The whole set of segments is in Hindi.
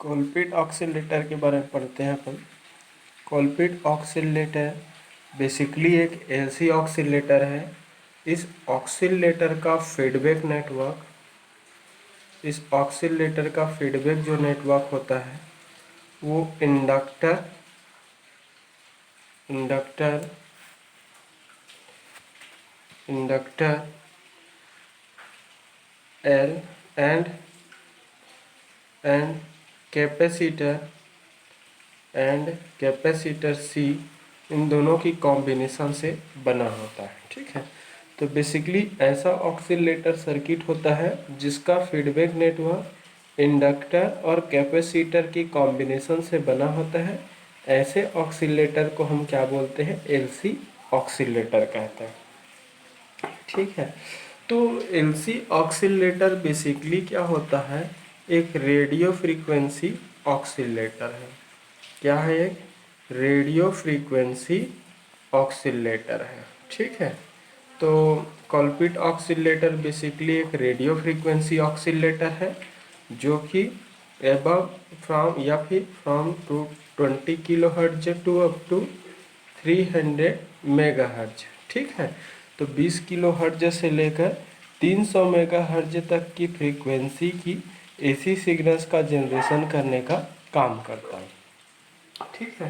कोलपिट ऑक्सीलेटर के बारे में पढ़ते हैं अपन। कोलपिट ऑक्सीलेटर बेसिकली एक एसी ऑक्सीलेटर है। इस ऑक्सीलेटर का फीडबैक नेटवर्क जो नेटवर्क होता है वो inductor L and capacitor C, इन दोनों की कॉम्बिनेशन से बना होता है। ठीक है, तो बेसिकली ऐसा ऑक्सीलेटर सर्किट होता है जिसका फीडबैक नेटवर्क इंडक्टर और कैपेसिटर की कॉम्बिनेशन से बना होता है। ऐसे ऑक्सीलेटर को हम क्या बोलते हैं? एलसी ऑक्सीलेटर कहते हैं। ठीक है, तो एलसी ऑक्सीलेटर बेसिकली क्या होता है? एक रेडियो फ्रीक्वेंसी ऑक्सीलेटर है। क्या है? एक रेडियो फ्रीक्वेंसी ऑक्सीलेटर है। ठीक है, तो कोलपिट ऑक्सीलेटर बेसिकली एक रेडियो फ्रीक्वेंसी ऑक्सीलेटर है जो कि एबव फ्रॉम या फिर from to 20 kilo hertz to up to 300 mega hertz. ठीक है, तो 20 किलो हर्ट्ज से लेकर 300 मेगा हर्ट्ज तक की फ्रीक्वेंसी की एसी सिग्नल्स का जनरेशन करने का काम करता है। ठीक है,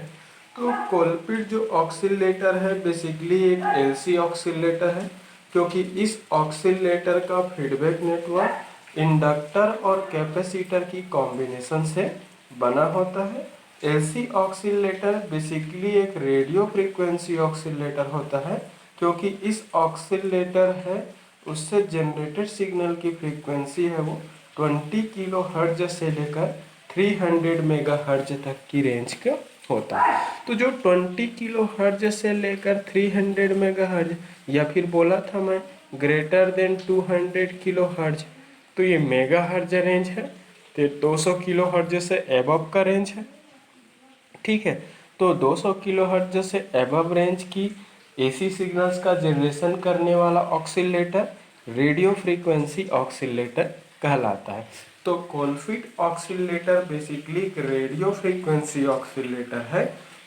तो कोलपिट जो ऑक्सीलेटर है बेसिकली एक एलसी ऑक्सीलेटर है क्योंकि इस ऑक्सीलेटर का फीडबैक नेटवर्क इंडक्टर और कैपेसिटर की कॉम्बिनेशन से बना होता है। एलसी ऑक्सीलेटर बेसिकली एक रेडियो फ्रीक्वेंसी ऑक्सीलेटर होता है क्योंकि इस ऑक्सीलेटर है उससे जनरेटेड सिग्नल की फ्रीक्वेंसी है वो 20 किलो हर्ट्ज से लेकर 300 मेगा हर्ट्ज तक की रेंज का होता है। तो जो 20 किलो हर्ट्ज से लेकर 300 मेगा हर्ट्ज या फिर बोला था मैं ग्रेटर देन 200 किलो हर्ट्ज, तो ये मेगा हर्ट्ज रेंज है। तो 200 किलो हर्ट्ज से एबव का रेंज है। ठीक है, तो 200 किलो हर्ट्ज से एबव रेंज की एसी सिग्नल्स का जनरेशन करने वाला ऑक्सीलेटर रेडियो फ्रीक्वेंसी ऑक्सीलेटर कहलाता है। तो कोलपिट ऑक्सीलेटर बेसिकली एक रेडियो फ्रीक्वेंसी ऑक्सीलेटर है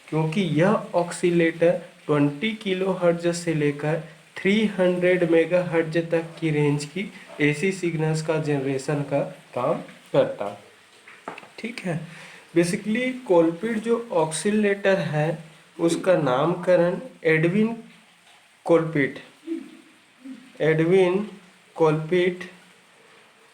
क्योंकि यह ऑक्सीलेटर 20 किलो हर्ट्ज से लेकर 300 मेगा हर्ट्ज तक की रेंज की एसी सिग्नल्स का जनरेशन का काम करता है। ठीक है, बेसिकली कोलपिट जो ऑक्सीलेटर है उसका नामकरण एडविन कोलपिट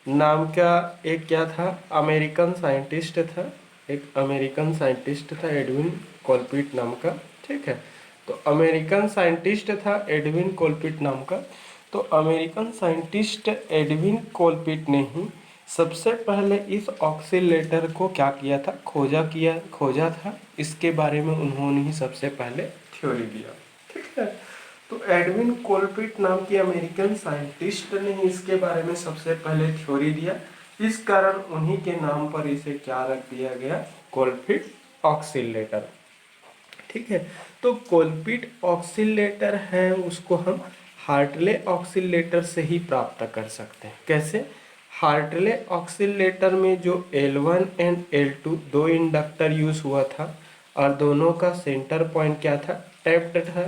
नाम का एक क्या था? अमेरिकन साइंटिस्ट था। एक अमेरिकन साइंटिस्ट था एडविन कोलपिट नाम का। ठीक है, तो अमेरिकन साइंटिस्ट था एडविन कोलपिट नाम का। तो अमेरिकन साइंटिस्ट एडविन कोलपिट ने ही सबसे पहले इस ऑक्सीलेटर को क्या किया था? खोजा था। इसके बारे में उन्होंने ही सबसे पहले थ्योरी दिया। ठीक है, तो एडविन कोलपिट नाम के अमेरिकन साइंटिस्ट ने इसके बारे में सबसे पहले थ्योरी दिया। इस कारण उन्हीं के नाम पर इसे क्या रख दिया गया? कोलपिट ऑक्सीलेटर। ठीक है, तो कोलपिट ऑक्सीलेटर है उसको हम हार्टले ऑक्सीलेटर से ही प्राप्त कर सकते हैं। कैसे? हार्टले ऑक्सीलेटर में जो L1 एंड L2 दो इंडक्टर यूज हुआ था और दोनों का सेंटर पॉइंट क्या था? टैप्ड था।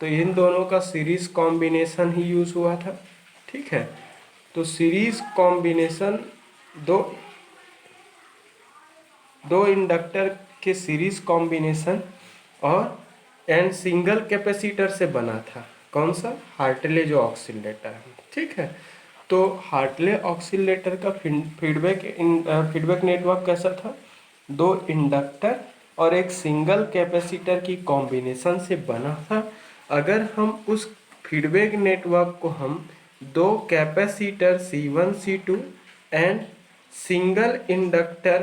तो इन दोनों का सीरीज कॉम्बिनेशन ही यूज हुआ था। ठीक है, तो सीरीज कॉम्बिनेशन दो इंडक्टर के सीरीज कॉम्बिनेशन और एंड सिंगल कैपेसिटर से बना था। कौन सा? हार्टले जो ऑक्सीलेटर है। ठीक है, तो हार्टले ऑक्सीलेटर का फीडबैक नेटवर्क कैसा था? दो इंडक्टर और एक सिंगल कैपेसिटर की कॉम्बिनेशन से बना था। अगर हम उस फीडबैक नेटवर्क को हम दो capacitor C1 C2 and single inductor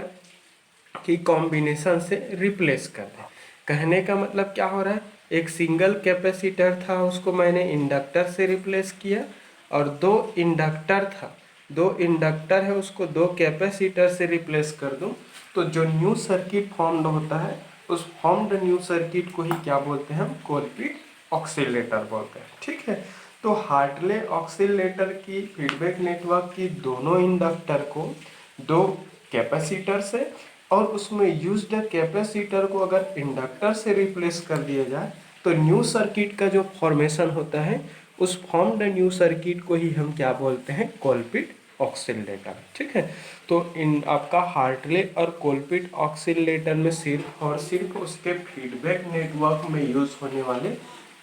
की कॉम्बिनेशन से रिप्लेस कर दें। कहने का मतलब क्या हो रहा है? एक सिंगल कैपेसिटर था उसको मैंने इंडक्टर से रिप्लेस किया और दो इंडक्टर है उसको दो कैपेसिटर से रिप्लेस कर दूं, तो जो न्यू सर्किट फॉर्म्ड होता है उस फॉर्म्ड न्यू सर्किट को ही क्या बोलते हैं? हम कोलपिट ऑक्सीलेटर बोलते हैं। ठीक है, तो हार्टले ऑक्सीलेटर की फीडबैक नेटवर्क की दोनों इंडक्टर को दो कैपेसिटर से, और उसमें यूज्ड कैपेसिटर को अगर इंडक्टर से रिप्लेस कर दिया जाए तो न्यू सर्किट का जो फॉर्मेशन होता है, उस फॉर्म्ड न्यू सर्किट को ही हम क्या बोलते हैं, कोलपिट ऑक्सीलेटर। ठीक है, तो इन आपका हार्टले और कोलपिट ऑक्सीलेटर में सिर्फ और सिर्फ उसके फीडबैक नेटवर्क में यूज होने वाले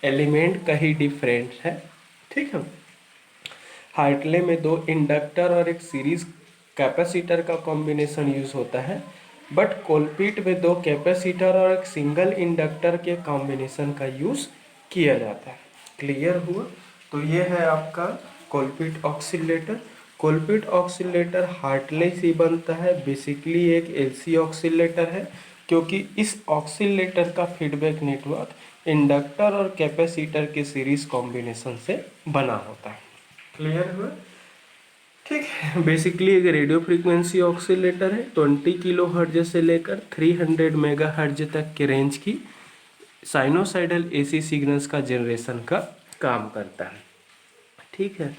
एलिमेंट का ही डिफरेंस है। ठीक है, हार्टले में 2 इंडक्टर और एक सीरीज कैपेसिटर का कॉम्बिनेशन यूज होता है, बट कोलपिट में 2 कैपेसिटर और एक सिंगल इंडक्टर के कॉम्बिनेशन का यूज किया जाता है। क्लियर हुआ? तो ये है आपका कोलपिट ऑक्सीलेटर। कोलपिट ऑक्सीलेटर हार्टले से बनता है, बेसिकली एक एलसी ऑक्सीलेटर है, क्योंकि इस ऑक्सीलेटर का फीडबैक नेटवर्क इंडक्टर और कैपेसिटर के सीरीज कॉम्बिनेशन से बना होता है। क्लियर हुआ? ठीक है, बेसिकली एक रेडियो फ्रीक्वेंसी ऑक्सीलेटर है। 20 किलो हर्ट्ज से लेकर 300 मेगा हर्ट्ज तक के रेंज की साइनोसाइडल एसी सिग्नल्स का जनरेशन का काम करता है। ठीक है,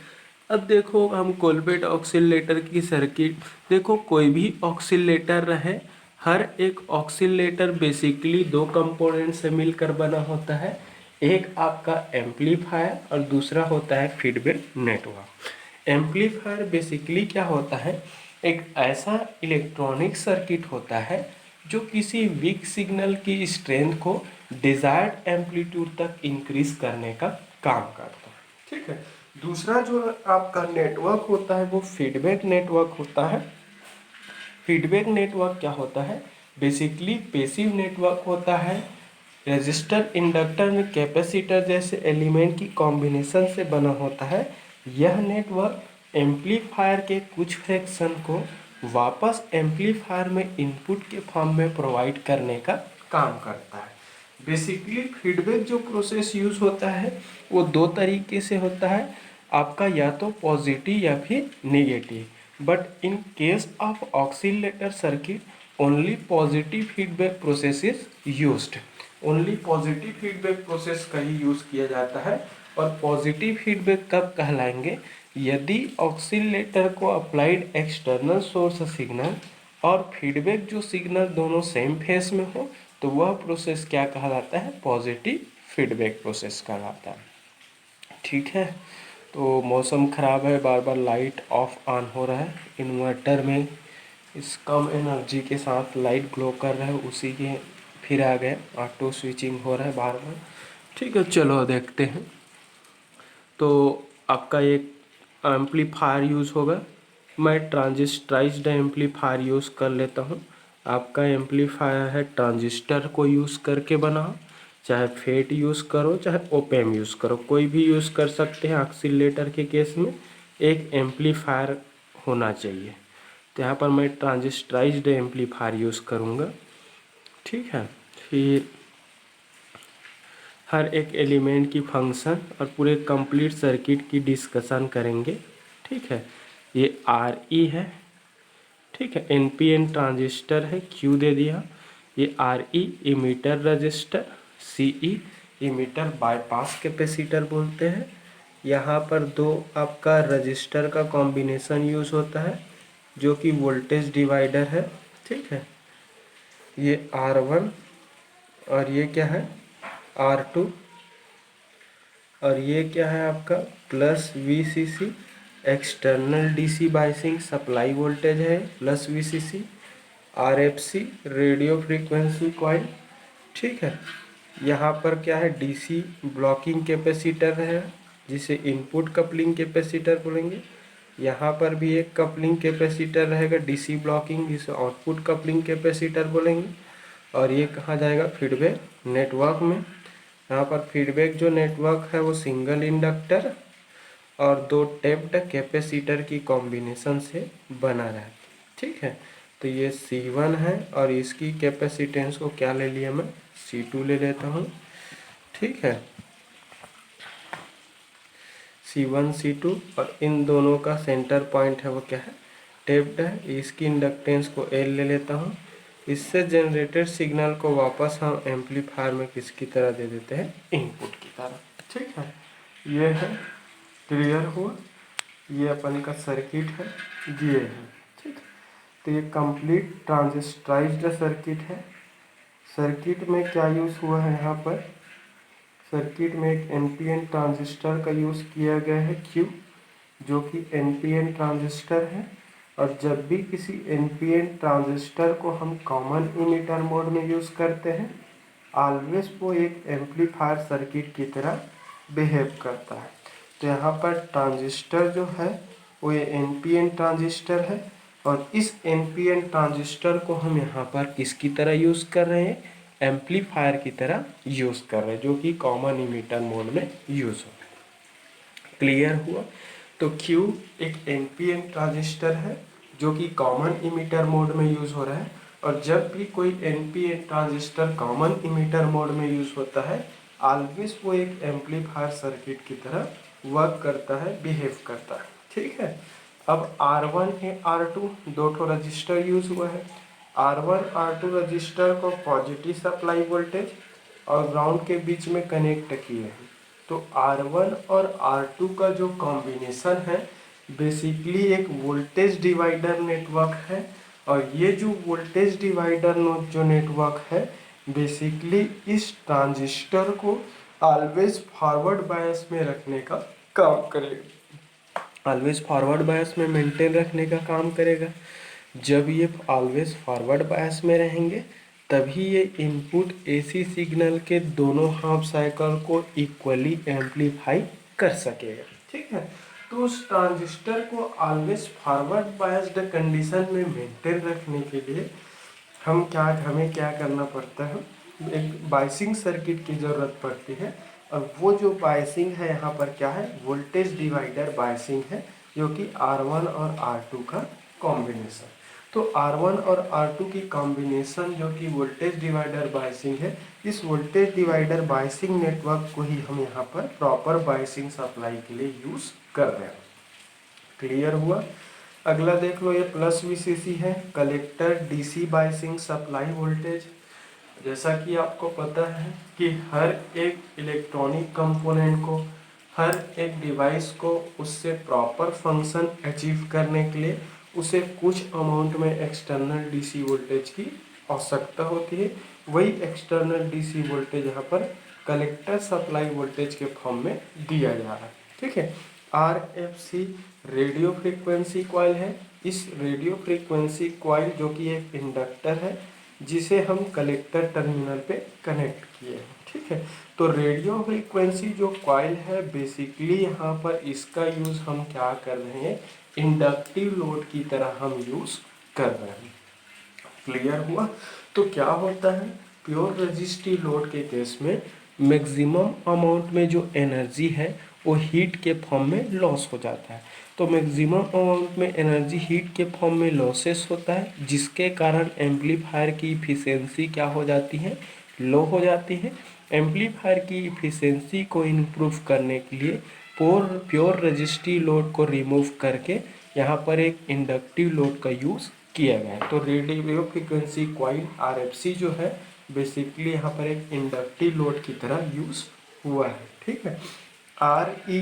अब देखो हम कोलपिट ऑक्सीलेटर की सर्किट देखो, कोई भी ऑक्सीलेटर रहे, हर एक ऑक्सीलेटर बेसिकली 2 कंपोनेंट से मिलकर बना होता है। एक आपका एम्पलीफायर और दूसरा होता है फीडबैक नेटवर्क। एम्पलीफायर बेसिकली क्या होता है, एक ऐसा इलेक्ट्रॉनिक सर्किट होता है जो किसी वीक सिग्नल की स्ट्रेंथ को डिजायर्ड एम्पलीट्यूड तक इंक्रीज करने का काम करता है। ठीक है, दूसरा जो आपका नेटवर्क होता है वो फीडबैक नेटवर्क होता है। फीडबैक नेटवर्क क्या होता है, बेसिकली पैसिव नेटवर्क होता है। रेजिस्टर, इंडक्टर, कैपेसिटर जैसे एलिमेंट की कॉम्बिनेशन से बना होता है। यह नेटवर्क एम्पलीफायर के कुछ फ्रैक्शन को वापस एम्पलीफायर में इनपुट के फॉर्म में प्रोवाइड करने का काम करता है। बेसिकली फीडबैक जो प्रोसेस यूज होता है वो 2 तरीके से होता है आपका, या तो पॉजिटिव या फिर negative, but in case of oscillator circuit only positive feedback process is used. Only positive feedback process का ही यूज किया जाता है। और पॉजिटिव फीडबैक कब कहलाएंगे, यदि ऑक्सीलेटर को अप्लाइड एक्सटर्नल सोर्स सिग्नल और फीडबैक जो सिग्नल दोनों सेम फेस में हो, तो वह प्रोसेस क्या कहलाता है, पॉजिटिव फीडबैक प्रोसेस कहलाता है। ठीक है, तो मौसम ख़राब है, बार बार लाइट ऑफ ऑन हो रहा है। इन्वर्टर में इस कम एनर्जी के साथ लाइट ग्लो कर रहा है, उसी के फिर आ गए, ऑटो स्विचिंग हो रहा है बार बार। ठीक है, चलो देखते हैं। तो आपका एक एम्पलीफायर यूज़ होगा, मैं ट्रांजिस्टराइज्ड एम्पलीफायर यूज़ कर लेता हूँ। आपका एम्पलीफायर है ट्रांजिस्टर को यूज़ करके बना, चाहे फेट यूज़ करो चाहे ओपेम यूज़ करो, कोई भी यूज़ कर सकते हैं। ऑक्सीलेटर के केस में एक एम्पलीफायर होना चाहिए, तो यहाँ पर मैं ट्रांजिस्टराइज्ड एम्पलीफायर यूज़ करूँगा। ठीक है, फिर हर एक एलिमेंट की फंक्शन और पूरे कंप्लीट सर्किट की डिस्कशन करेंगे। ठीक है, ये आर ई है। ठीक है, एन पी एन ट्रांजिस्टर है, क्यू दे दिया। ये आर ई इमीटर रजिस्टर, सी ई इमीटर बाईपास कैपेसिटर बोलते हैं। यहाँ पर 2 आपका रजिस्टर का कॉम्बिनेशन यूज़ होता है जो कि वोल्टेज डिवाइडर है। ठीक है, ये R1 और ये क्या है R2, और ये क्या है आपका plus VCC, external DC biasing supply voltage है plus VCC। RFC radio frequency coil. ठीक है, यहाँ पर क्या है DC ब्लॉकिंग कैपेसिटर है जिसे इनपुट कपलिंग कैपेसिटर बोलेंगे। यहाँ पर भी एक कपलिंग कैपेसिटर रहेगा DC ब्लॉकिंग, जिसे आउटपुट कपलिंग कैपेसिटर बोलेंगे। और ये कहाँ जाएगा, फीडबैक नेटवर्क में। यहाँ पर फीडबैक जो नेटवर्क है वो सिंगल इंडक्टर और 2 टेप्ड कैपेसिटर की कॉम्बिनेशन से बना रहता है। ठीक है, तो ये C1 है और इसकी कैपेसिटेंस को क्या ले लिया, मैं C2 ले लेता हूँ। ठीक है, C1 C2, और इन दोनों का सेंटर पॉइंट है वो क्या है, टेप्ड है। इसकी इंडक्टेंस को L ले लेता हूँ। इससे जनरेटेड सिग्नल को वापस हम एम्पलीफायर में किसकी तरह दे देते हैं, इनपुट की तरह। ठीक है, ये है, क्लियर हुआ? ये अपन का सर्किट है, ये है। ठीक है, तो ये कंप्लीट ट्रांजिस्टराइज्ड सर्किट है। सर्किट में क्या यूज़ हुआ है यहाँ पर, सर्किट में एक एनपीएन ट्रांजिस्टर का यूज़ किया गया है Q, जो कि एनपीएन ट्रांजिस्टर है। और जब भी किसी एनपीएन ट्रांजिस्टर को हम कॉमन इमीटर मोड में यूज़ करते हैं, ऑलवेज वो एक एम्पलीफायर सर्किट की तरह बिहेव करता है। तो यहाँ पर ट्रांजिस्टर जो है वो ये एनपीएन ट्रांजिस्टर है, और इस एनपीएन ट्रांजिस्टर को हम यहाँ पर किसकी तरह यूज़ कर रहे हैं, एम्पलीफायर की तरह यूज़ कर रहे हैं, जो कि कॉमन इमीटर मोड में यूज़ हो। क्लियर हुआ। तो Q एक एनपीएन ट्रांजिस्टर है जो कि कॉमन इमीटर मोड में यूज़ हो रहा है, और जब भी कोई NPN transistor common emitter mode में यूज़ होता है, ऑलवेज वो एक एम्पलीफायर सर्किट की तरह वर्क करता है, बिहेव करता है। ठीक है। अब R1 है R2 दो ठो रजिस्टर यूज़ हुआ है। R1 R2 रजिस्टर को पॉजिटिव सप्लाई वोल्टेज और ग्राउंड के बीच में कनेक्ट किए हैं। तो R1 और R2 का जो कॉम्बिनेशन है बेसिकली एक वोल्टेज डिवाइडर नेटवर्क है, और ये जो वोल्टेज डिवाइडर जो नेटवर्क है बेसिकली इस ट्रांजिस्टर को ऑलवेज फॉरवर्ड बायस में रखने का काम करेगा, ऑलवेज फॉरवर्ड बायस में मेंटेन रखने का काम करेगा। जब ये ऑलवेज फॉरवर्ड बायस में रहेंगे तभी ये इनपुट एसी सिग्नल के दोनों हाफ साइकिल को इक्वली एम्पलीफाई कर सकेगा। ठीक है। तो उस ट्रांजिस्टर को ऑलवेज फॉरवर्ड बायस्ड कंडीशन में मेंटेन रखने के लिए हमें क्या करना पड़ता है, एक बायसिंग सर्किट की ज़रूरत पड़ती है। और वो जो बायसिंग है यहाँ पर क्या है, वोल्टेज डिवाइडर बायसिंग है, जो कि R1 और R2 का कॉम्बिनेशन। तो R1 और R2 की कॉम्बिनेशन जो कि वोल्टेज डिवाइडर बायसिंग है, इस वोल्टेज डिवाइडर बायसिंग नेटवर्क को ही हम यहाँ पर प्रॉपर बायसिंग सप्लाई के लिए यूज़ कर रहे हैं। क्लियर हुआ। अगला देख लो, ये प्लस VCC है, collector DC biasing supply voltage. जैसा कि आपको पता है कि हर एक इलेक्ट्रॉनिक कंपोनेंट को, हर एक डिवाइस को उससे प्रॉपर फंक्शन अचीव करने के लिए उसे कुछ अमाउंट में एक्सटर्नल डीसी वोल्टेज की आवश्यकता होती है। वही एक्सटर्नल डीसी वोल्टेज यहाँ पर कलेक्टर सप्लाई वोल्टेज के फॉर्म में दिया जा रहा है। ठीक है। RFC रेडियो फ्रीक्वेंसी कॉइल है। इस रेडियो फ्रीक्वेंसी कॉइल जो कि एक इंडक्टर है जिसे हम कलेक्टर टर्मिनल पे कनेक्ट किए हैं। ठीक है। तो रेडियो फ्रीक्वेंसी जो कॉइल है बेसिकली यहाँ पर इसका यूज़ हम क्या कर रहे हैं, इंडक्टिव लोड की तरह हम यूज़ कर रहे हैं। क्लियर हुआ। तो क्या होता है, प्योर रेजिस्टिव लोड के केस में मैक्सिमम अमाउंट में जो एनर्जी है वो हीट के फॉर्म में लॉस हो जाता है। तो मैक्सिमम अमाउंट में एनर्जी हीट के फॉर्म में लॉसेस होता है, जिसके कारण एम्पलीफायर की इफ़िशेंसी क्या हो जाती है, लो हो जाती है। एम्पलीफायर की इफ़िशेंसी को इम्प्रूव करने के लिए प्योर रेजिस्टिव लोड को रिमूव करके यहाँ पर एक इंडक्टिव लोड का यूज़ किया गया है। तो रेडियो फ्रीक्वेंसी कॉइल RFC जो है बेसिकली यहाँ पर एक इंडक्टिव लोड की तरह यूज़ हुआ है। ठीक है। RE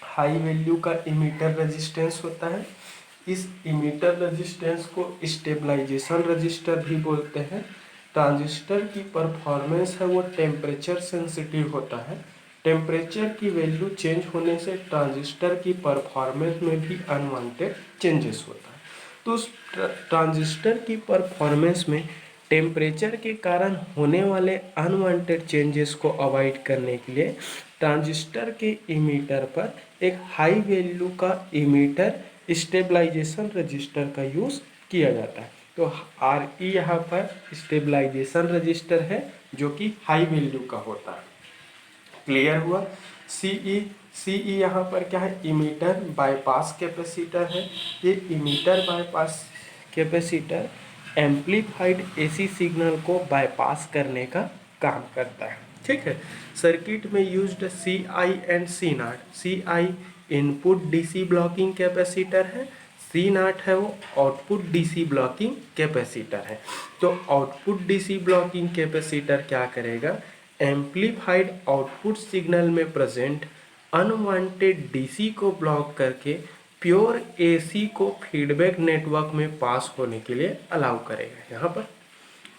हाई वैल्यू का इमीटर रेजिस्टेंस होता है। इस इमीटर रेजिस्टेंस को स्टेबलाइजेशन रजिस्टर भी बोलते हैं। ट्रांजिस्टर की परफॉर्मेंस है वो टेम्परेचर सेंसिटिव होता है। टेम्परेचर की वैल्यू चेंज होने से ट्रांजिस्टर की परफॉर्मेंस में भी अनवांटेड चेंजेस होता है। तो उस ट्रांजिस्टर की परफॉर्मेंस में टेम्परेचर के कारण होने वाले अनवांटेड चेंजेस को अवॉइड करने के लिए ट्रांजिस्टर के इमीटर पर एक हाई वैल्यू का इमीटर स्टेबलाइजेशन रजिस्टर का यूज़ किया जाता है। तो RE यहाँ पर स्टेबलाइजेशन रजिस्टर है जो कि हाई वैल्यू का होता है। क्लियर हुआ। CE यहाँ पर क्या है, इमीटर बाईपास कैपेसिटर है। ये emitter bypass capacitor amplified AC signal को बाईपास करने का काम करता है। ठीक है। सर्किट में used CI and C0। CI input DC blocking capacitor है, C0 है वो आउटपुट DC ब्लॉकिंग कैपेसिटर है। तो आउटपुट DC ब्लॉकिंग कैपेसिटर क्या करेगा, एम्पलीफाइड आउटपुट सिग्नल में प्रेजेंट अनवांटेड DC को ब्लॉक करके प्योर एसी को फीडबैक नेटवर्क में पास होने के लिए अलाउ करेगा यहाँ पर।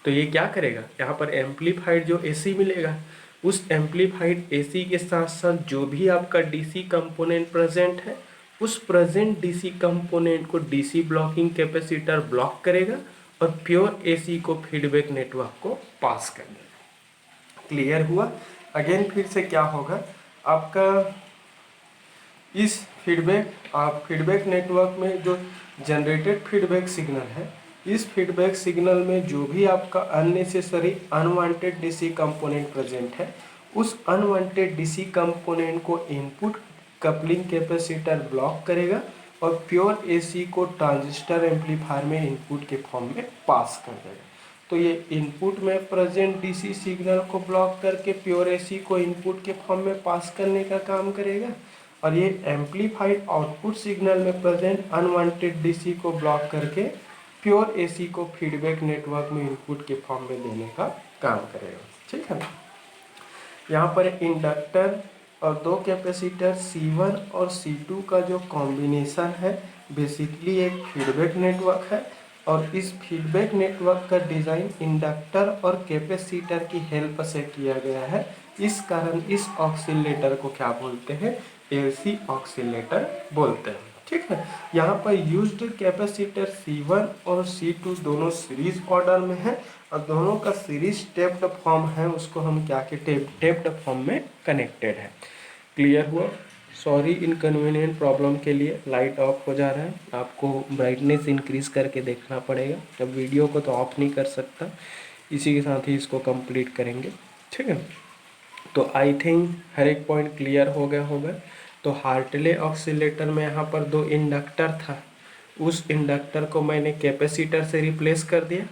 तो ये क्या करेगा, यहाँ पर एम्पलीफाइड जो एसी मिलेगा, उस एम्पलीफाइड एसी के साथ साथ जो भी आपका डीसी कंपोनेंट प्रेजेंट है, उस प्रेजेंट डीसी कंपोनेंट को डीसी ब्लॉकिंग कैपेसिटर ब्लॉक करेगा और प्योर एसी को फीडबैक नेटवर्क को पास कर देगा। क्लियर हुआ। अगेन फिर से क्या होगा आपका, इस फीडबैक नेटवर्क में जो जनरेटेड फीडबैक सिग्नल है, इस फीडबैक सिग्नल में जो भी आपका unnecessary unwanted DC component present है, उस अनवांटेड डीसी कंपोनेंट को इनपुट कपलिंग कैपेसिटर ब्लॉक करेगा और प्योर एसी को ट्रांजिस्टर एम्पलीफायर में इनपुट के फॉर्म में पास कर देगा। तो ये इनपुट में प्रेजेंट डीसी सिग्नल को ब्लॉक करके प्योर एसी को इनपुट के फॉर्म में पास करने का काम करेगा, और ये एम्पलीफाइड आउटपुट सिग्नल में प्रेजेंट अनवांटेड डीसी को ब्लॉक करके प्योर एसी को फीडबैक नेटवर्क में इनपुट के फॉर्म में देने का काम करेगा। ठीक है। यहाँ पर इंडक्टर और दो कैपेसिटर C1 और C2 का जो कॉम्बिनेशन है बेसिकली एक फीडबैक नेटवर्क है, और इस फीडबैक नेटवर्क का डिज़ाइन इंडक्टर और कैपेसिटर की हेल्प से किया गया है। इस कारण इस ऑक्सीलेटर को क्या बोलते हैं, एसी ऑक्सीलेटर बोलते हैं। ठीक है। यहाँ पर यूज्ड कैपेसिटर C1 और C2 दोनों सीरीज ऑर्डर में है, और दोनों का सीरीज टेप्ड फॉर्म है, उसको हम क्या के टेप्ड फॉर्म में कनेक्टेड है। क्लियर हुआ। सॉरी इनकन्वीनियंट प्रॉब्लम के लिए लाइट ऑफ हो जा रहा है, आपको ब्राइटनेस इंक्रीज करके देखना पड़ेगा। अब वीडियो को तो ऑफ नहीं कर सकता, इसी के साथ ही इसको कंप्लीट करेंगे। ठीक है। तो आई थिंक हर एक पॉइंट क्लियर हो गया होगा। तो हार्टले ऑक्सीलेटर में यहाँ पर दो इंडक्टर था, उस इंडक्टर को मैंने कैपेसिटर से रिप्लेस कर दिया,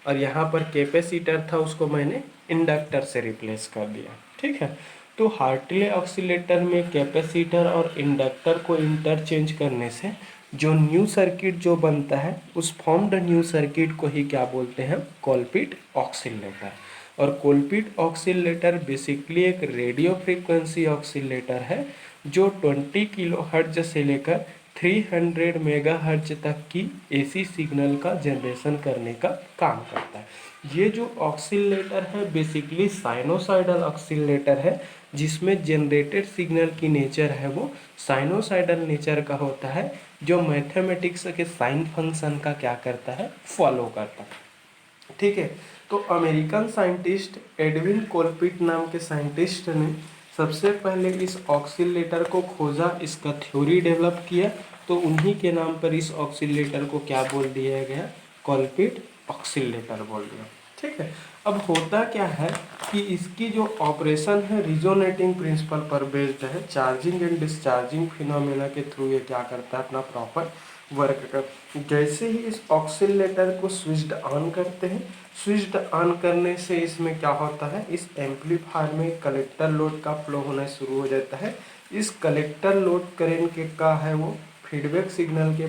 और यहाँ पर कैपेसिटर था उसको मैंने इंडक्टर से रिप्लेस कर दिया। ठीक है। तो हार्टले ऑक्सीलेटर में कैपेसिटर और इंडक्टर को इंटरचेंज करने से जो न्यू सर्किट जो बनता है, उस फॉर्म्ड न्यू सर्किट को ही क्या बोलते हैं, कोलपिट ऑक्सीलेटर। और कोलपिट ऑक्सीलेटर बेसिकली एक रेडियो फ्रीक्वेंसी ऑक्सीलेटर है जो 20 किलोहर्ट्ज से लेकर 300 मेगाहर्ट्ज तक की एसी सिग्नल का जनरेशन करने का काम करता है। ये जो ऑक्सीलेटर है बेसिकली साइनोसाइडल ऑक्सीलेटर है, जिसमें जनरेटेड सिग्नल की नेचर है वो साइनोसाइडल नेचर का होता है, जो मैथमेटिक्स के साइन फंक्शन का क्या करता है, फॉलो करता है। ठीक है। तो अमेरिकन साइंटिस्ट एडविन कोलपिट नाम के साइंटिस्ट ने सबसे पहले इस ऑक्सीलेटर को खोजा, इसका थ्योरी डेवलप किया, तो उन्हीं के नाम पर इस ऑक्सीलेटर को क्या बोल दिया गया, कोलपिट ऑक्सीलेटर बोल दिया। ठीक है। अब होता क्या है कि इसकी जो ऑपरेशन है रिजोनेटिंग प्रिंसिपल पर बेस्ड है, चार्जिंग एंड डिस्चार्जिंग फिनोमेना के थ्रू ये क्या करता है, अपना प्रॉपर वर्क कर। जैसे ही इस ऑक्सीलेटर को स्विच्ड ऑन करते हैं, स्विच्ड ऑन करने से इसमें क्या होता है, इस एम्पलीफायर में कलेक्टर लोड का फ्लो होना शुरू हो जाता है। इस कलेक्टर लोड करंट के का है वो फीडबैक सिग्नल के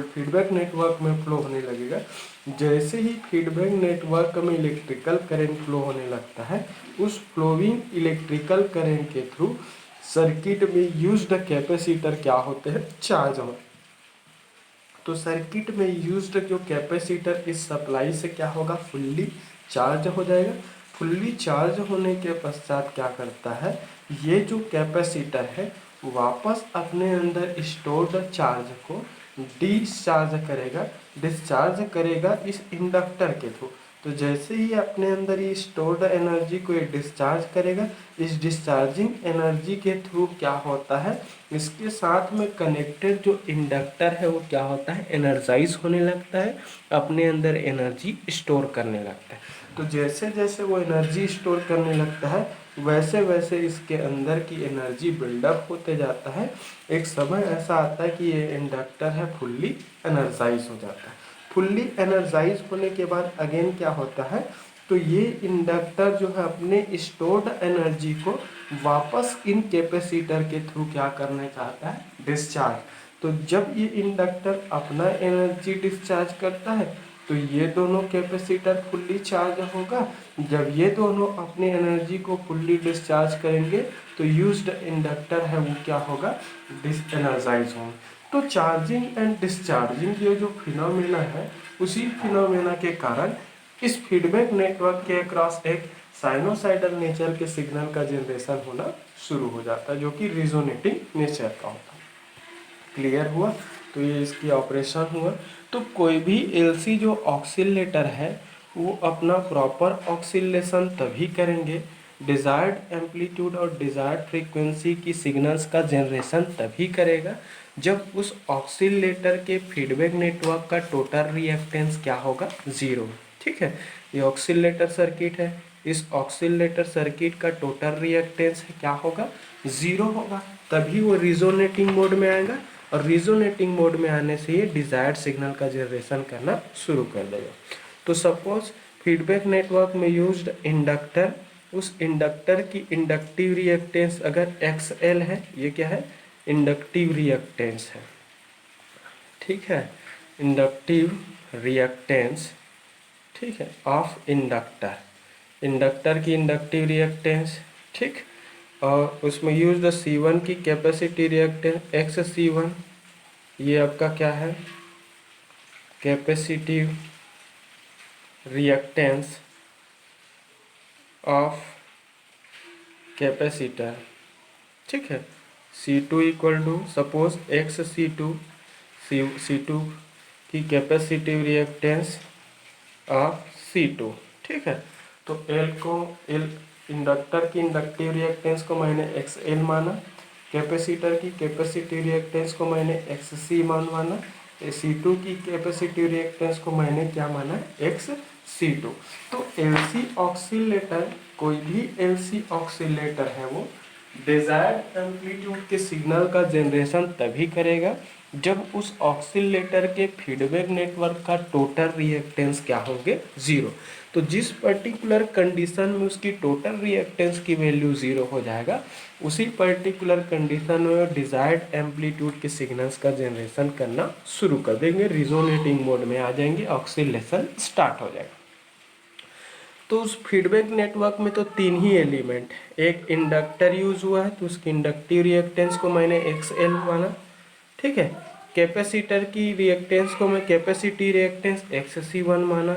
फीडबैक नेटवर्क में फ्लो होने लगेगा। जैसे ही फीडबैक नेटवर्क में इलेक्ट्रिकल करंट फ्लो होने लगता है, उस फ्लोइंग इलेक्ट्रिकल करंट के थ्रू सर्किट में यूज्ड कैपेसिटर क्या होते हैं, चार्ज हो। तो सर्किट में यूज्ड जो कैपेसिटर इस सप्लाई से क्या होगा, फुल्ली चार्ज हो जाएगा। फुल्ली चार्ज होने के पश्चात क्या करता है, ये जो कैपेसिटर है वापस अपने अंदर स्टोर्ड चार्ज को डिस्चार्ज करेगा इस इंडक्टर के थ्रू। तो जैसे ही अपने अंदर ये स्टोर्ड एनर्जी को ये डिस्चार्ज करेगा, इस डिस्चार्जिंग एनर्जी के थ्रू क्या होता है, इसके साथ में कनेक्टेड जो इंडक्टर है वो क्या होता है, एनर्जाइज होने लगता है, अपने अंदर एनर्जी स्टोर करने लगता है। तो जैसे जैसे वो एनर्जी स्टोर करने लगता है, वैसे वैसे इसके अंदर की एनर्जी बिल्डअप होते जाता है। एक समय ऐसा आता है कि ये इंडक्टर है फुल्ली एनर्जाइज हो जाता है। फुल्ली एनर्जाइज होने के बाद अगेन क्या होता है, तो ये इंडक्टर जो है अपने स्टोर्ड एनर्जी को वापस इन कैपेसिटर के थ्रू क्या करना चाहता है, डिस्चार्ज। तो जब ये इंडक्टर अपना एनर्जी डिस्चार्ज करता है तो ये दोनों कैपेसिटर फुल्ली चार्ज होगा। जब ये दोनों अपने एनर्जी को फुल्ली डिस्चार्ज करेंगे तो यूज्ड इंडक्टर है वो क्या होगा, डिसएनर्जाइज होगा। तो चार्जिंग एंड डिस्चार्जिंग ये जो फिनोमेना है, उसी फिनोमेना के कारण इस फीडबैक नेटवर्क के अक्रॉस एक साइनोसाइडल नेचर के सिग्नल का जनरेशन होना शुरू हो जाता है, जो कि रिजोनेटिंग नेचर का होता है। क्लियर हुआ? तो ये इसकी ऑपरेशन हुआ। तो कोई भी एलसी जो ऑक्सीलेटर है वो अपना प्रॉपर ऑक्सीलेशन तभी करेंगे, डिज़ायर्ड एम्पलीट्यूड और डिज़ायर्ड फ्रीक्वेंसी की सिग्नल्स का जनरेशन तभी करेगा जब उस ऑक्सीलेटर के फीडबैक नेटवर्क का टोटल रिएक्टेंस क्या होगा, ज़ीरो। ठीक है, ये ऑक्सीलेटर सर्किट है, इस ऑक्सीलेटर सर्किट का टोटल रिएक्टेंस क्या होगा, ज़ीरो होगा, तभी वो रिजोनेटिंग मोड में आएगा और रिजोनेटिंग मोड में आने से ये डिज़ायर्ड सिग्नल का जनरेशन करना शुरू कर देगा। तो सपोज फीडबैक नेटवर्क में यूज्ड इंडक्टर, उस इंडक्टर की इंडक्टिव रिएक्टेंस अगर XL है, ये क्या है, इंडक्टिव रिएक्टेंस है। ठीक है, इंडक्टिव रिएक्टेंस, ठीक है, ऑफ इंडक्टर, इंडक्टर की इंडक्टिव रिएक्टेंस। ठीक, और उसमें यूज द C1 की कैपेसिटी रिएक्टेंस XC1, ये आपका क्या है, कैपेसिटिव रिएक्टेंस ऑफ कैपेसिटर। ठीक है, C2 equal to suppose XC2, C2 की कैपेसिटिव रिएक्टेंस ऑफ C2। ठीक है, तो L इंडक्टर की इंडक्टिव रिएक्टेंस को मैंने XL माना, कैपेसिटर की कैपेसिटिव रिएक्टेंस को मैंने XC माना, C2 की कैपेसिटिव रिएक्टेंस को मैंने क्या माना, XC2। तो LC ऑक्सीलेटर, कोई भी LC ऑक्सीलेटर है वो डिजायर्ड एम्पलीट्यूड के सिग्नल का जनरेशन तभी करेगा जब उस ऑक्सीलेटर के फीडबैक नेटवर्क का टोटल रिएक्टेंस क्या होंगे, ज़ीरो। तो जिस पर्टिकुलर कंडीशन में उसकी टोटल रिएक्टेंस की वैल्यू ज़ीरो हो जाएगा, उसी पर्टिकुलर कंडीशन में डिजायर्ड एम्पलीट्यूड के सिग्नल्स का जनरेशन करना शुरू कर देंगे, रिजोनेटिंग मोड में आ जाएंगे, ऑक्सीलेशन स्टार्ट हो जाएगा। तो उस फीडबैक नेटवर्क में तो तीन ही एलिमेंट, एक इंडक्टर यूज हुआ है तो उसकी इंडक्टिव रिएक्टेंस को मैंने XL माना। ठीक है, कैपेसिटर की रिएक्टेंस को मैं कैपेसिटी रिएक्टेंस XC1 माना।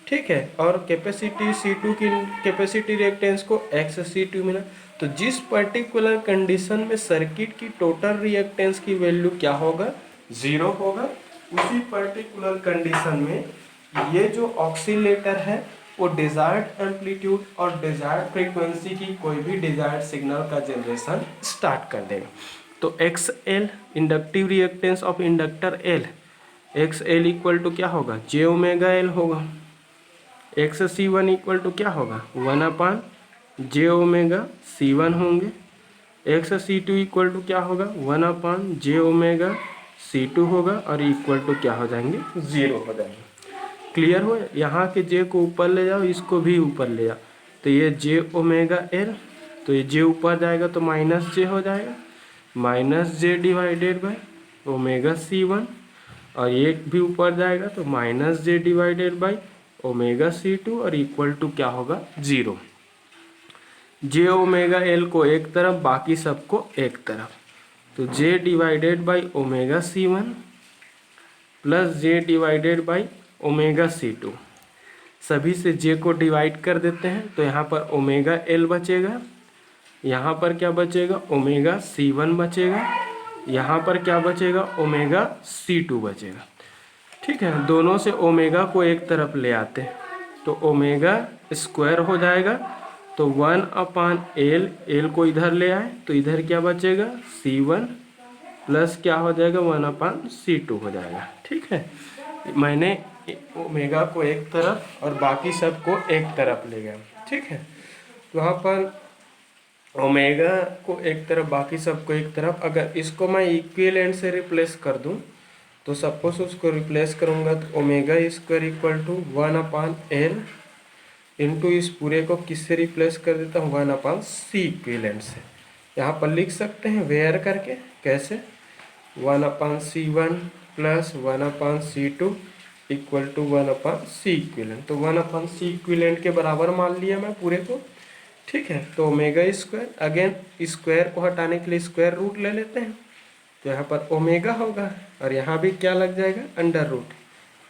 ठीक है, और कैपेसिटी C2 की कैपेसिटी रिएक्टेंस को XC2 माना। तो जिस पर्टिकुलर कंडीशन में सर्किट की टोटल रिएक्टेंस की वैल्यू क्या होगा, ज़ीरो होगा, उसी पर्टिकुलर कंडीशन में ये जो ऑक्सीलेटर है वो डिजायर्ड एम्पलीट्यूड और डिजायर्ड फ्रीक्वेंसी की कोई भी डिजायर्ड सिग्नल का जनरेशन स्टार्ट कर देगा। तो XL inductive reactance of inductor L, XL equal to क्या होगा, J ओमेगा L होगा। XC1 इक्वल टू क्या होगा, 1/J ओमेगा C1 होंगे। XC2 इक्वल टू क्या होगा, 1/J ओमेगा C2 होगा और इक्वल टू क्या हो जाएंगे, ज़ीरो हो जाएंगे। क्लियर हो? यहाँ के J को ऊपर ले जाओ, इसको भी ऊपर ले जाओ, तो ये J ओमेगा L, तो ये J ऊपर जाएगा तो -J हो जाएगा, -J divided by omega C1, और ये भी ऊपर जाएगा तो -J divided by omega C2 और इक्वल टू क्या होगा, ज़ीरो। J ओमेगा L को एक तरफ, बाकी सबको एक तरफ, तो J divided by omega C1 plus J divided by omega C2, सभी से J को डिवाइड कर देते हैं तो यहाँ पर ओमेगा L बचेगा, यहाँ पर क्या बचेगा, ओमेगा C1 बचेगा, यहाँ पर क्या बचेगा, ओमेगा C2 बचेगा। ठीक है, दोनों से ओमेगा को एक तरफ ले आते हैं तो ओमेगा स्क्वायर हो जाएगा, तो 1/L, L को इधर ले आए तो इधर क्या बचेगा, C1 प्लस क्या हो जाएगा, 1/C2 हो जाएगा। ठीक है, मैंने ओमेगा को एक तरफ और बाकी सबको एक तरफ ले गया। ठीक है, तो वहाँ पर ओमेगा को एक तरफ, बाकी सबको एक तरफ, अगर इसको मैं इक्विवेलेंट से रिप्लेस कर दूं तो सपोज उसको रिप्लेस करूंगा तो omega square equal to 1/L into इस पूरे को किससे रिप्लेस कर देता हूँ, 1/C इक्विवेलेंट से। यहाँ पर लिख सकते हैं वेयर करके, कैसे, 1/C1 plus 1/C2 equal to 1/C equivalent, तो 1/C इक्विवेलेंट के बराबर मान लिया मैं पूरे को। ठीक है, तो ओमेगा स्क्वायर, अगेन स्क्वायर को हटाने के लिए स्क्वायर रूट ले लेते हैं, तो यहाँ पर ओमेगा होगा और यहाँ भी क्या लग जाएगा,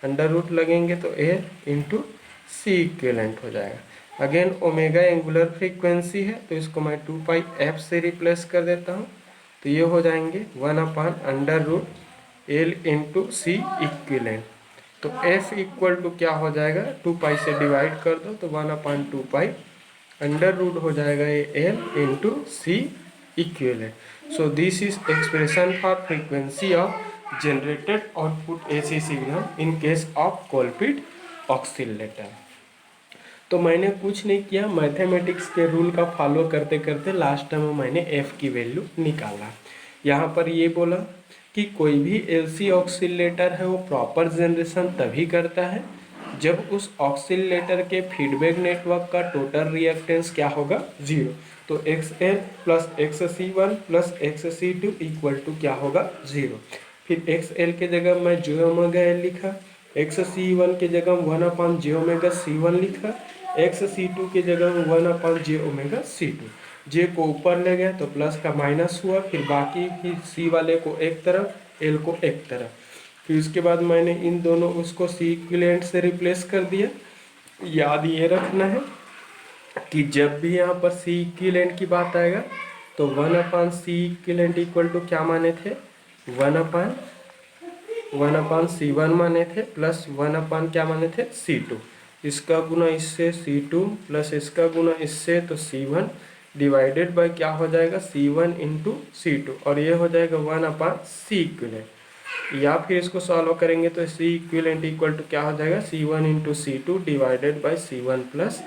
अंडर रूट लगेंगे तो एल इंटू सी इक्विवेलेंट हो जाएगा। अगेन ओमेगा एंगुलर फ्रीक्वेंसी है तो इसको मैं 2πf से रिप्लेस कर देता हूँ, तो ये हो जाएंगे 1/√L इंटू सी इक्विवेलेंट। तो f इक्वल टू क्या हो जाएगा, 2π से डिवाइड कर दो तो 1/2π अंडर रूट हो जाएगा ये L into C equivalent. So this is expression for frequency of generated output AC signal in case of Colpitts oscillator. तो मैंने कुछ नहीं किया, मैथमेटिक्स के रूल का फॉलो करते करते लास्ट में मैंने f की वैल्यू निकाला। यहाँ पर ये बोला कि कोई भी LC ऑक्सीलेटर है वो प्रॉपर जनरेशन तभी करता है जब उस ऑक्सीलेटर के फीडबैक नेटवर्क का टोटल रिएक्टेंस क्या होगा, 0। तो XL plus XC1 plus XC2 equal to क्या होगा, 0। फिर XL के जगह मैं jωL लिखा, XC1 के जगह 1/jωC1 लिखा, XC2 के जगह 1/jωC2। जे को ऊपर ले गया तो प्लस का माइनस हुआ, फिर बाकी फिर सी वाले को एक तरफ, एल को एक तरफ। फिर उसके बाद मैंने इन दोनों उसको सी इक्विवेलेंट से रिप्लेस कर दिया। याद ये रखना है कि जब भी यहाँ पर सी इक्विवेलेंट की बात आएगा तो 1/सी इक्विवेलेंट इक्वल टू क्या माने थे, 1/C1 माने थे प्लस 1/ क्या माने थे, C2। इसका गुना इससे C2 प्लस इसका गुना इससे तो C1 डिवाइडेड बाय क्या हो जाएगा, C1 इंटू C2 और ये हो जाएगा 1/C इक्विवेलेंट। या फिर इसको सॉल्व करेंगे तो C इक्विवेलेंट इक्वल टू क्या हो जाएगा, C1 into C2 divided by C1 plus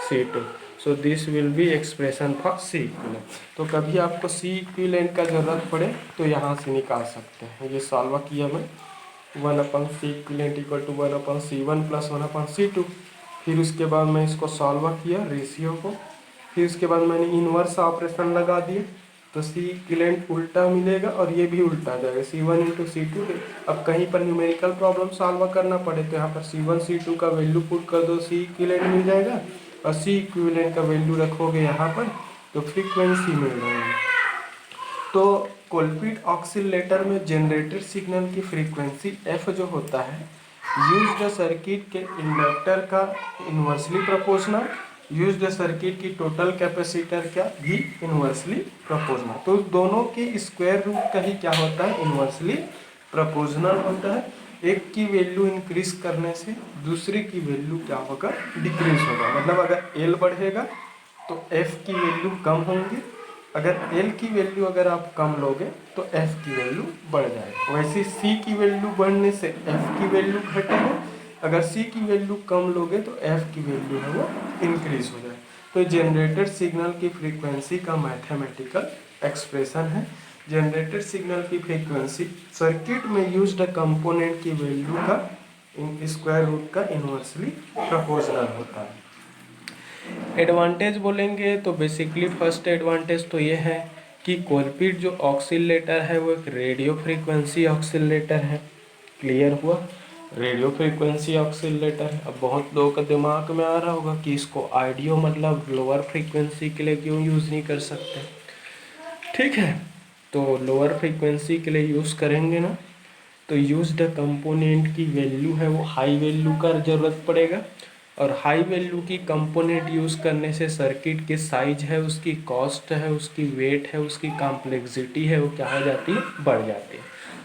C2। So this will be expression for C equivalent. तो कभी आपको C इक्विवेलेंट का ज़रूरत पड़े तो यहाँ से निकाल सकते हैं। ये सॉल्व किया मैं, 1/C equivalent equal to 1/C1 plus 1/C2। फिर उसके बाद मैं इसको सॉल्व किया रेशियो को, फिर उसके बाद मैंने इनवर्स ऑपरेशन लगा दिए तो C इक्विवेलेंट उल्टा मिलेगा और ये भी उल्टा जाएगा, C1 इंटू C2। अब कहीं पर न्यूमेरिकल प्रॉब्लम सॉल्व करना पड़े तो यहाँ पर C1 C2 का वैल्यू पुट कर दो, C इक्विवेलेंट मिल जाएगा और C इक्विवेलेंट का वैल्यू रखोगे यहाँ पर तो फ्रीक्वेंसी मिल जाएगी। तो कोलपिट ऑक्सीलेटर में जनरेटेड सिग्नल की फ्रीक्वेंसी f जो होता है यूज द सर्किट के इंडक्टर का inversely proportional, use the circuit की टोटल कैपेसिटर का भी इन्वर्सली प्रोपोर्शनल। तो दोनों के स्क्वायर रूट का ही क्या होता है, इन्वर्सली प्रोपोर्शनल होता है। एक की वैल्यू इंक्रीज करने से दूसरे की वैल्यू क्या होगा, डिक्रीज होगा। मतलब अगर L बढ़ेगा तो F की वैल्यू कम होंगी, अगर L की वैल्यू अगर आप कम लोगे तो F की वैल्यू बढ़ जाएगी। वैसे C की वैल्यू बढ़ने से F की वैल्यू घटेगी, अगर C की वैल्यू कम लोगे तो F की वैल्यू है वो इंक्रीज हो जाए। तो जनरेटेड सिग्नल की फ्रीक्वेंसी का मैथमेटिकल एक्सप्रेशन है। जनरेटेड सिग्नल की फ्रीक्वेंसी सर्किट में यूज्ड कंपोनेंट की वैल्यू का स्क्वायर रूट का इन्वर्सली प्रोपोर्शनल होता है। एडवांटेज बोलेंगे तो बेसिकली फर्स्ट एडवांटेज तो ये है कि कोलपिट जो ऑक्सीलेटर है वो एक रेडियो फ्रीक्वेंसी ऑक्सीलेटर है। क्लियर हुआ, रेडियो फ्रीक्वेंसी ऑक्सीलेटर है। अब बहुत लोगों का दिमाग में आ रहा होगा कि इसको आइडियो मतलब लोअर फ्रीक्वेंसी के लिए क्यों यूज़ नहीं कर सकते। ठीक है, तो लोअर फ्रीक्वेंसी के लिए यूज़ करेंगे ना तो यूज द कंपोनेंट की वैल्यू है वो हाई वैल्यू का ज़रूरत पड़ेगा, और हाई वैल्यू की कंपोनेंट यूज़ करने से सर्किट की साइज है, उसकी कॉस्ट है, उसकी वेट है, उसकी कॉम्प्लेक्सिटी है वो क्या हो जाती है, बढ़ जाती है।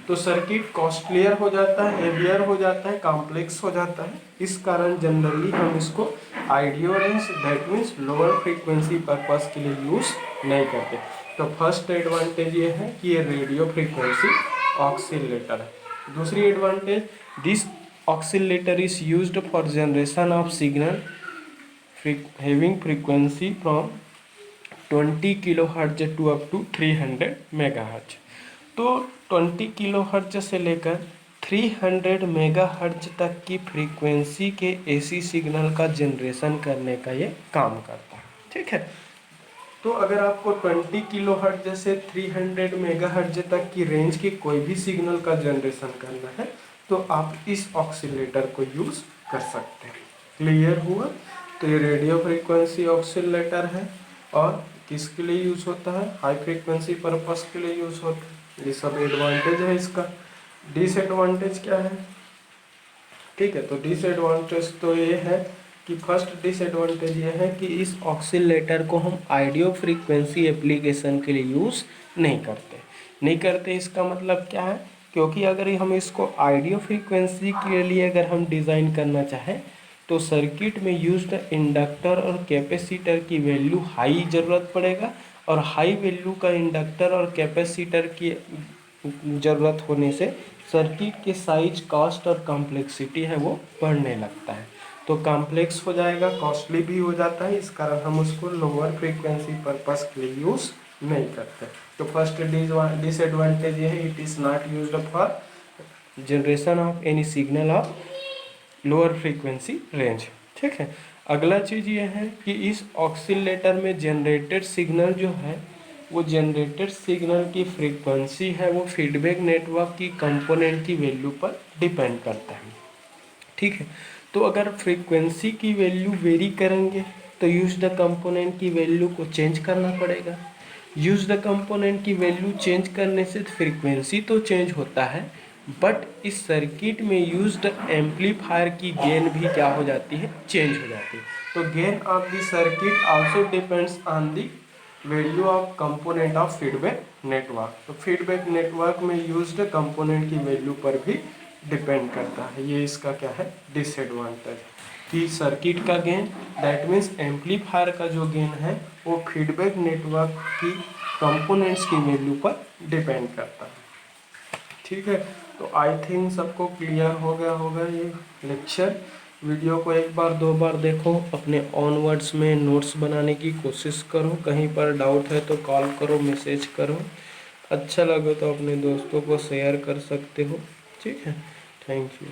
तो सर्किट कॉस्टलियर हो जाता है, हेवियर हो जाता है, कॉम्प्लेक्स हो जाता है। इस कारण जनरली हम इसको audio range that means lower frequency purpose के लिए यूज़ नहीं करते। तो फर्स्ट एडवांटेज ये है कि ये रेडियो फ्रीक्वेंसी ऑक्सीलेटर है। दूसरी advantage, this oscillator is used for generation of signal having frequency from 20 kilohertz to up to 300 megahertz. तो 20 किलोहर्ट्ज से लेकर 300 मेगाहर्ट्ज तक की फ्रीक्वेंसी के एसी सिग्नल का जनरेशन करने का ये काम करता है। ठीक है, तो अगर आपको 20 किलोहर्ट्ज से 300 मेगाहर्ट्ज तक की रेंज की कोई भी सिग्नल का जनरेशन करना है तो आप इस ऑक्सीलेटर को यूज़ कर सकते हैं। क्लियर हुआ, तो ये रेडियो फ्रीक्वेंसी ऑक्सीलेटर है और किसके लिए यूज़ होता है, हाई फ्रीक्वेंसी पर्पस के लिए यूज़ होता है। ये सब एडवांटेज है इसका। डिसएडवांटेज क्या है? ठीक है, तो डिसएडवांटेज तो ये है कि फर्स्ट डिसएडवांटेज ये है कि इस ऑक्सीलेटर को हम ऑडियो फ्रीक्वेंसी एप्लीकेशन के लिए यूज़ नहीं करते। इसका मतलब क्या है? क्योंकि अगर हम इसको ऑडियो फ्रीक्वेंसी के लिए अगर हम डिज़ाइन करना चाहें तो सर्किट में यूज्ड इंडक्टर और कैपेसिटर की वैल्यू हाई ज़रूरत पड़ेगा, और हाई वैल्यू का इंडक्टर और कैपेसिटर की ज़रूरत होने से सर्किट के साइज, कॉस्ट और कॉम्प्लेक्सिटी है वो बढ़ने लगता है। तो कॉम्प्लेक्स हो जाएगा, कॉस्टली भी हो जाता है, इस कारण हम उसको लोअर फ्रीक्वेंसी पर्पस के लिए यूज़ नहीं करते। तो फर्स्ट डिसएडवांटेज ये है, it is not used for generation of any signal of lower frequency range. ठीक है, अगला चीज़ ये है कि इस ऑक्सीलेटर में जनरेटेड सिग्नल जो है वो जनरेटेड सिग्नल की फ्रीक्वेंसी है वो फीडबैक नेटवर्क की कंपोनेंट की वैल्यू पर डिपेंड करता है। ठीक है, तो अगर फ्रीक्वेंसी की वैल्यू वेरी करेंगे तो यूज द कंपोनेंट की वैल्यू को चेंज करना पड़ेगा। यूज द कंपोनेंट की वैल्यू चेंज करने से फ्रीक्वेंसी तो चेंज होता है, बट इस सर्किट में यूज्ड एम्पलीफायर की गेन भी क्या हो जाती है? चेंज हो जाती है। तो gain of the circuit also depends on the value of component of feedback network. तो फीडबैक नेटवर्क में यूज्ड कंपोनेंट की वैल्यू पर भी डिपेंड करता है। ये इसका क्या है? डिसएडवांटेज कि सर्किट का गेन, दैट मीन्स एम्पलीफायर का जो गेन है वो फीडबैक नेटवर्क की कंपोनेंट्स की वैल्यू पर डिपेंड करता है। ठीक है, तो आई थिंक सबको क्लियर हो गया होगा ये लेक्चर। वीडियो को एक बार दो बार देखो, अपने ऑन वर्ड्स में नोट्स बनाने की कोशिश करो, कहीं पर डाउट है तो कॉल करो, मैसेज करो। अच्छा लगे तो अपने दोस्तों को शेयर कर सकते हो। ठीक है, थैंक यू।